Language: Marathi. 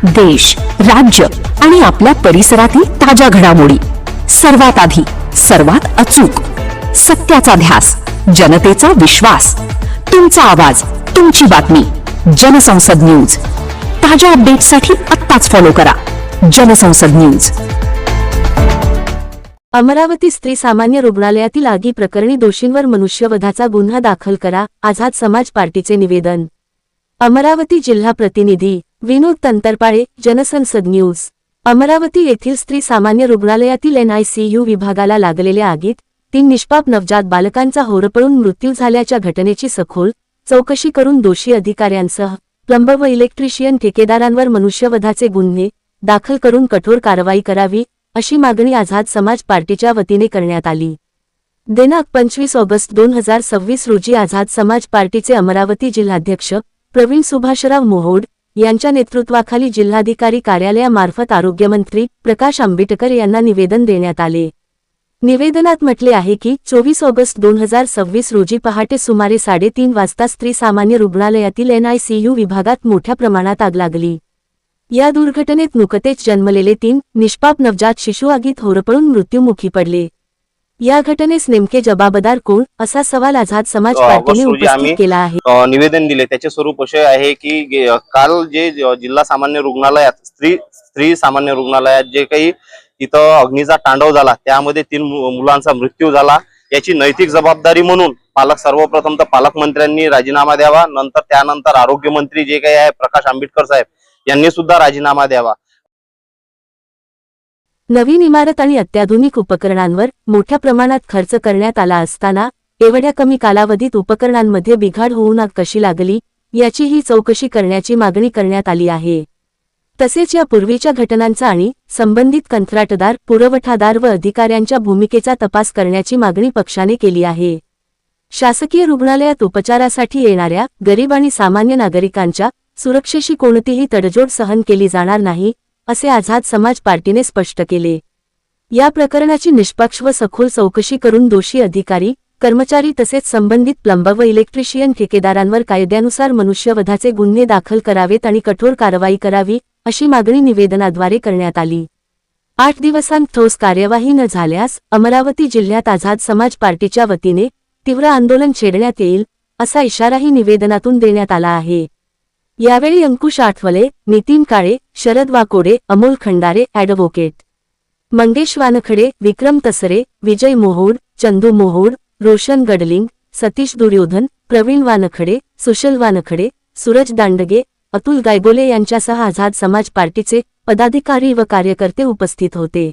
देश, राज्य आणि आपल्या परिसरातील ताज्या घडामोडी सर्वात आधी, सर्वात अचूक, सत्याचा ध्यास, जनतेचा विश्वास, तुमचा आवाज, तुमची बातमी. जनसंसद न्यूज. ताज्या अपडेट्ससाठी आत्ताच फॉलो करा जनसंसद न्यूज. अमरावती स्त्री सामान्य रुग्णालयातील आगी प्रकरणी दोषींवर मनुष्यवधाचा गुन्हा दाखल करा, आझाद समाज पार्टीचे निवेदन. अमरावती जिल्हा प्रतिनिधी विनोद तंतरपाळे, जनसंसद न्यूज. अमरावती येथील स्त्री सामान्य रुग्णालयातील NICU विभागाला लागलेल्या आगीत 3 निष्पाप नवजात बालकांचा होरपळून मृत्यू झाल्याच्या घटनेची सखोल चौकशी करून दोषी अधिकाऱ्यांसह प्लंबर व इलेक्ट्रिशियन ठेकेदारांवर मनुष्यवधाचे गुन्हे दाखल करून कठोर कारवाई करावी, अशी मागणी आझाद समाज पार्टीच्या वतीने करण्यात आली. दिनांक 25 ऑगस्ट 2026 रोजी आझाद समाज पार्टीचे अमरावती जिल्हाध्यक्ष प्रवीण सुभाषराव मोहोड यांच्या नेतृत्वाखाली जिल्हाधिकारी कार्यालयामार्फत आरोग्यमंत्री प्रकाश आंबेडकर यांना निवेदन देण्यात आले. निवेदनात म्हटले आहे की 24 ऑगस्ट 2026 रोजी पहाटे सुमारे 3:30 वाजता स्त्री सामान्य रुग्णालयातील NICU विभागात मोठ्या प्रमाणात आग लागली. या दुर्घटनेत नुकतेच जन्मलेले 3 निष्पाप नवजात शिशु आगीत होरपळून मृत्युमुखी पडले. या घटनेस नेमके जबाबदार कोण, असा सवाल आझाद समाज पार्टीने उपस्थित केला आहे. निवेदन दिले त्याचे स्वरूप असे आहे की काल जे जिल्हा सामान्य रुग्णालयात स्त्री सामान्य रुग्णालयात जे काही तिथं अग्नीचा तांडव झाला, त्यामध्ये 3 मुलांचा मृत्यू झाला. याची नैतिक जबाबदारी म्हणून सर्वप्रथम तर पालकमंत्र्यांनी राजीनामा द्यावा, त्यानंतर आरोग्यमंत्री जे काही आहे प्रकाश आंबेडकर साहेब यांनी सुद्धा राजीनामा द्यावा. नवीन इमारत आणि अत्याधुनिक उपकरणांवर मोठ्या प्रमाणात खर्च करण्यात आला असताना एवढ्या कमी कालावधीत उपकरणांमध्ये बिघाड होऊन आग कशी लागली, याची ही चौकशी करण्याची मागणी करण्यात आली आहे. तसेच या पूर्वीच्या घटनांचा आणि संबंधित कंत्राटदार, पुरवठादार व अधिकाऱ्यांच्या भूमिकेचा तपास करण्याची मागणी पक्षाने केली आहे. शासकीय रुग्णालयात उपचारासाठी येणाऱ्या गरीब आणि सामान्य नागरिकांच्या सुरक्षेशी कोणतीही तडजोड सहन केली जाणार नाही, असे आझाद समाज पार्टीने स्पष्ट केले. या प्रकरणाची निष्पक्ष व सखोल चौकशी करून दोषी अधिकारी, कर्मचारी तसेच संबंधित प्लंबर व इलेक्ट्रिशियन ठेकेदारांवर कायद्यानुसार मनुष्यवधाचे गुन्हे दाखल करावेत आणि कठोर कारवाई करावी, अशी मागणी निवेदनाद्वारे करण्यात आली. 8 दिवसांत ठोस कार्यवाही न झाल्यास अमरावती जिल्ह्यात आझाद समाज पार्टीच्या वतीने तीव्र आंदोलन छेडण्यात येईल, असा इशाराही निवेदनातून देण्यात आला आहे. यावेळी अंकुश आठवले, नितीन काळे, शरद वाकोडे, अमोल खंडारे, ॲडव्होकेट मंगेश वानखडे, विक्रम तसरे, विजय मोहोड, चंदू मोहोड, रोशन गडलिंग, सतीश दुर्योधन, प्रवीण वानखडे, सुशल वानखडे, सूरज दांडगे, अतुल गायगोले यांच्यासह आझाद समाज पार्टीचे पदाधिकारी व कार्यकर्ते उपस्थित होते.